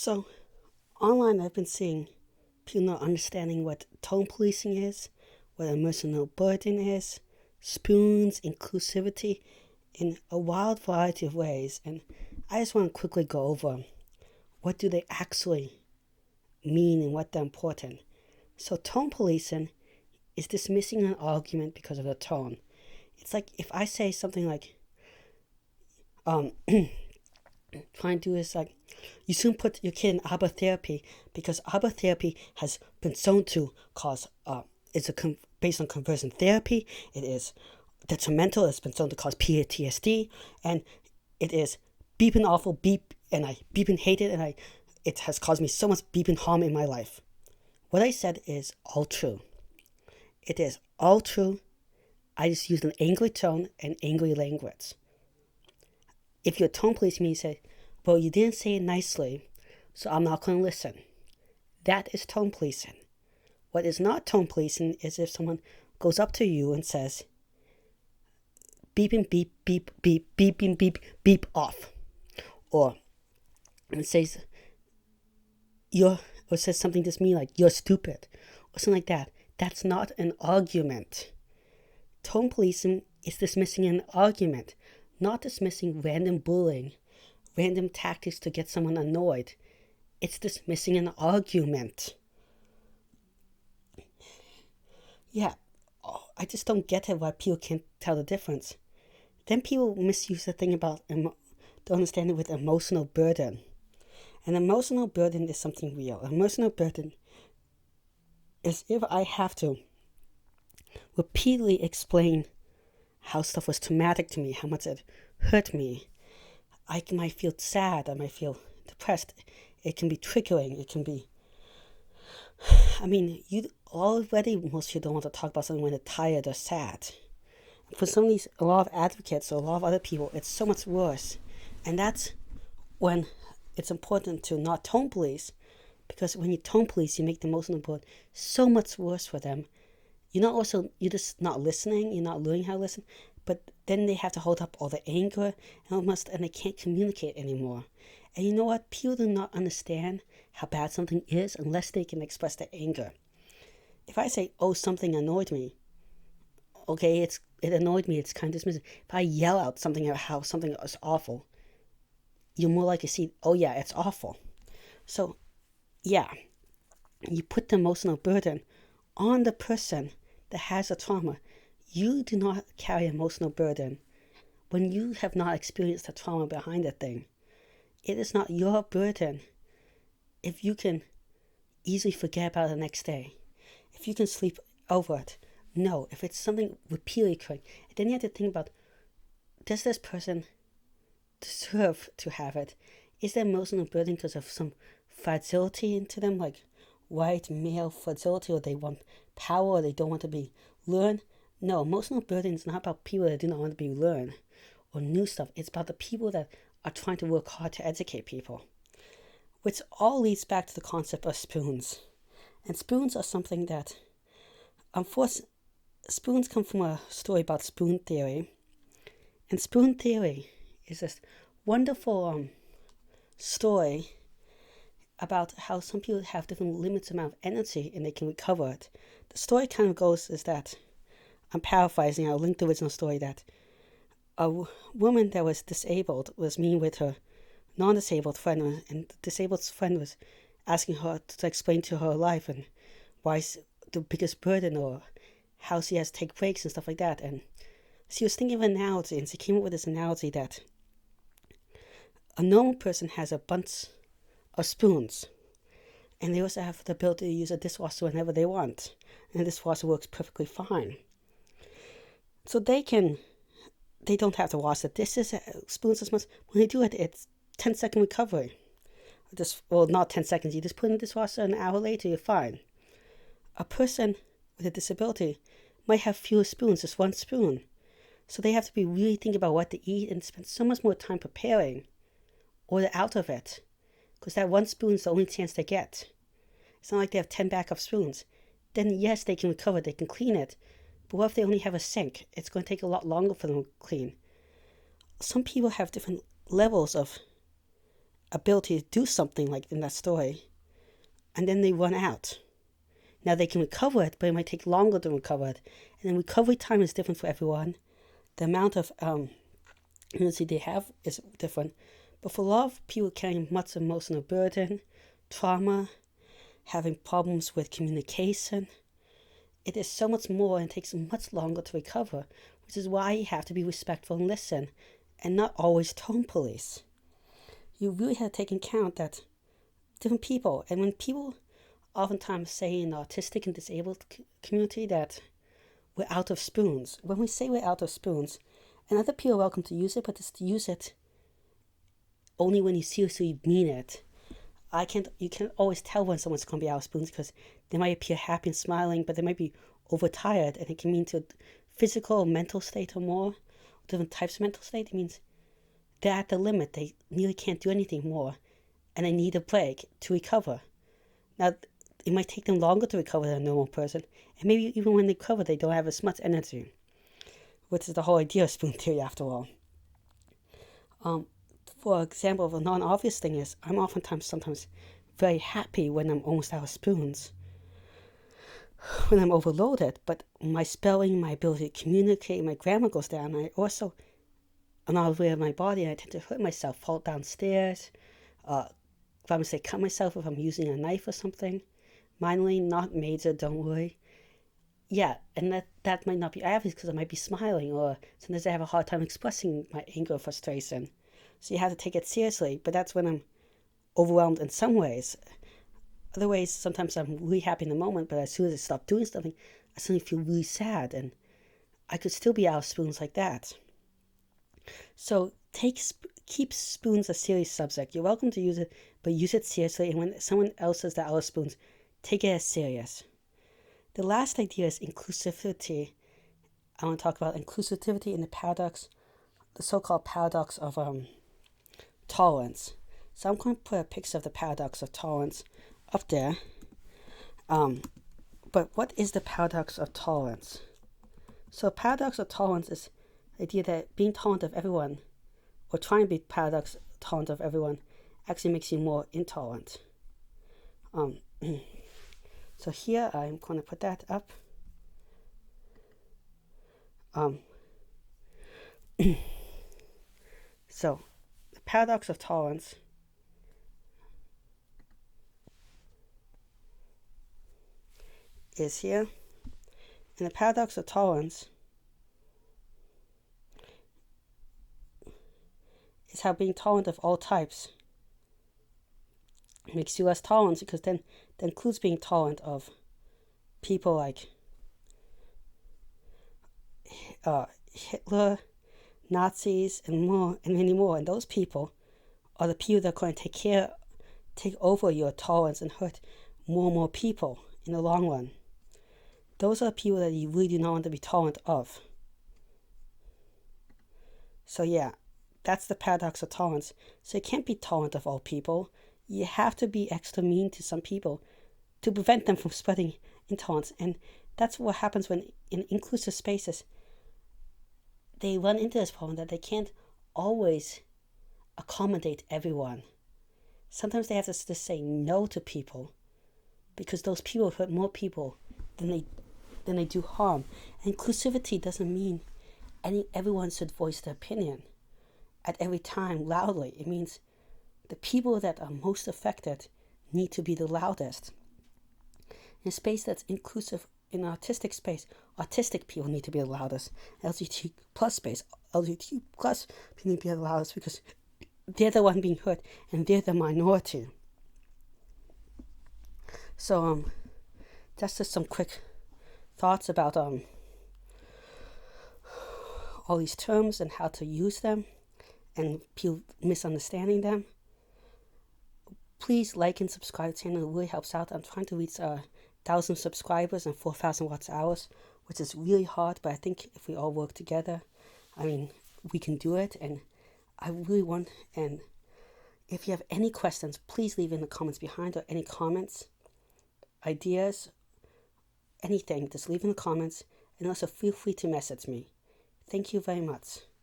So, online I've been seeing people not understanding what tone policing is, what emotional burden is, spoons, inclusivity, in a wild variety of ways. And I just want to quickly go over what do they actually mean and what they're important. So tone policing is dismissing an argument because of the tone. It's like if I say something like, trying to do is like, you shouldn't put your kid in ABA therapy because ABA therapy has been shown to cause, based on conversion therapy, it is detrimental, it's been shown to cause PTSD, and it is beeping awful, and I beeping hate it, and it has caused me so much beeping harm in my life. What I said is all true. It is all true. I just used an angry tone and angry language. If you're tone policing me, you say, well, you didn't say it nicely, so I'm not going to listen. That is tone policing. What is not tone policing is if someone goes up to you and says, beeping, beep, beep, beep, beeping, beep, beep off. Or it says, or says something to me like, you're stupid, or something like that. That's not an argument. Tone policing is dismissing an argument, not dismissing random bullying, random tactics to get someone annoyed. It's dismissing an argument. Yeah, I just don't get it why people can't tell the difference. Then people misuse the thing about the understanding with emotional burden. An emotional burden is something real. Emotional burden is if I have to repeatedly explain how stuff was traumatic to me, how much it hurt me. I might feel sad, I might feel depressed. It can be triggering, it can be... you already, most people don't want to talk about something when they're tired or sad. For some of these, a lot of advocates or a lot of other people, it's so much worse. And that's when it's important to not tone police, because when you tone police, you make the emotional burden so much worse for them. You're just not listening, you're not learning how to listen, but then they have to hold up all the anger and they can't communicate anymore. And you know what? People do not understand how bad something is unless they can express their anger. If I say, oh, something annoyed me, okay, it annoyed me, it's kind of dismissive. If I yell out something about how something is awful, you're more likely to see, oh yeah, it's awful. So, yeah, you put the emotional burden on the person that has a trauma. You do not carry emotional burden when you have not experienced the trauma behind the thing. It is not your burden if you can easily forget about it the next day. If you can sleep over it. No, if it's something repeatedly occurring, then you have to think about, does this person deserve to have it? Is there emotional burden because of some fragility into them, like white male fragility, or they want power, or they don't want to be learned? No, emotional burden is not about people that do not want to be learned or new stuff. It's about the people that are trying to work hard to educate people. Which all leads back to the concept of spoons. And spoons are something that, spoons come from a story about spoon theory. And spoon theory is this wonderful story about how some people have different limits amount of energy and they can recover it. The story kind of goes is that, I'm paraphrasing, I'll link the original story, that a woman that was disabled was meeting with her non-disabled friend, and the disabled friend was asking her to explain to her life and why is the biggest burden, or how she has to take breaks and stuff like that. And she was thinking of an analogy, and she came up with this analogy that a normal person has a bunch of spoons, and they also have the ability to use a dishwasher whenever they want, and the dishwasher works perfectly fine. So they don't have to wash the dishes, spoons as much. When they do it, it's 10-second recovery. Not 10 seconds, you just put in the dishwasher, an hour later, you're fine. A person with a disability might have fewer spoons, just one spoon. So they have to be really thinking about what to eat and spend so much more time preparing, or they're out of it. Because that one spoon is the only chance they get. It's not like they have 10 backup spoons. Then yes, they can recover, they can clean it. But what if they only have a sink? It's going to take a lot longer for them to clean. Some people have different levels of ability to do something like in that story, and then they run out. Now they can recover it, but it might take longer to recover it. And then recovery time is different for everyone. The amount of energy they have is different. But for a lot of people carrying much emotional burden, trauma, having problems with communication, it is so much more and takes much longer to recover, which is why you have to be respectful and listen, and not always tone police. You really have to take into account that different people, and when people oftentimes say in the autistic and disabled community that we're out of spoons, when we say we're out of spoons, and other people are welcome to use it, but just use it only when you seriously mean it. You can't always tell when someone's going to be out of spoons because they might appear happy and smiling, but they might be overtired, and it can mean to physical or mental state or more, different types of mental state. It means they're at the limit. They nearly can't do anything more, and they need a break to recover. Now, it might take them longer to recover than a normal person, and maybe even when they recover, they don't have as much energy, which is the whole idea of spoon theory after all. For example, of a non-obvious thing is I'm sometimes very happy when I'm almost out of spoons, when I'm overloaded, but my spelling, my ability to communicate, my grammar goes down. I also, I'm not aware of my body, and I tend to hurt myself, fall downstairs, if I'm say cut myself if I'm using a knife or something. Minorly, not major, don't worry. Yeah, and that might not be obvious because I might be smiling, or sometimes I have a hard time expressing my anger or frustration. So you have to take it seriously, but that's when I'm overwhelmed in some ways. Other ways, sometimes I'm really happy in the moment, but as soon as I stop doing something, I suddenly feel really sad, and I could still be out of spoons like that. So keep spoons a serious subject. You're welcome to use it, but use it seriously, and when someone else says they're out of spoons, take it as serious. The last idea is inclusivity. I want to talk about inclusivity and the so-called paradox of tolerance. So I'm going to put a picture of the paradox of tolerance up there. But what is the paradox of tolerance? So paradox of tolerance is the idea that being tolerant of everyone, or trying to be tolerant of everyone, actually makes you more intolerant. So here I'm going to put that up. So the paradox of tolerance is here. And the paradox of tolerance is how being tolerant of all types makes you less tolerant, because then that includes being tolerant of people like Hitler, Nazis, and many more. And those people are the people that are going to take over your tolerance and hurt more and more people in the long run. Those are the people that you really do not want to be tolerant of. So yeah, that's the paradox of tolerance. So you can't be tolerant of all people. You have to be extra mean to some people to prevent them from spreading intolerance. And that's what happens when in inclusive spaces, they run into this problem that they can't always accommodate everyone. Sometimes they have to just say no to people because those people hurt more people than they do harm. And inclusivity doesn't mean everyone should voice their opinion at every time loudly. It means the people that are most affected need to be the loudest. In a space that's inclusive, in an autistic space, autistic people need to be the loudest. LGBT plus space, LGBT plus people need to be the loudest because they're the one being hurt and they're the minority. So that's just some quick thoughts about all these terms and how to use them and people misunderstanding them. Please like and subscribe to the channel. It really helps out. I'm trying to reach 1,000 subscribers and 4,000 watch hours, which is really hard, but I think if we all work together, we can do it. And I really want, and if you have any questions, please leave in the comments behind, or any comments, ideas, anything, just leave in the comments, and also feel free to message me. Thank you very much.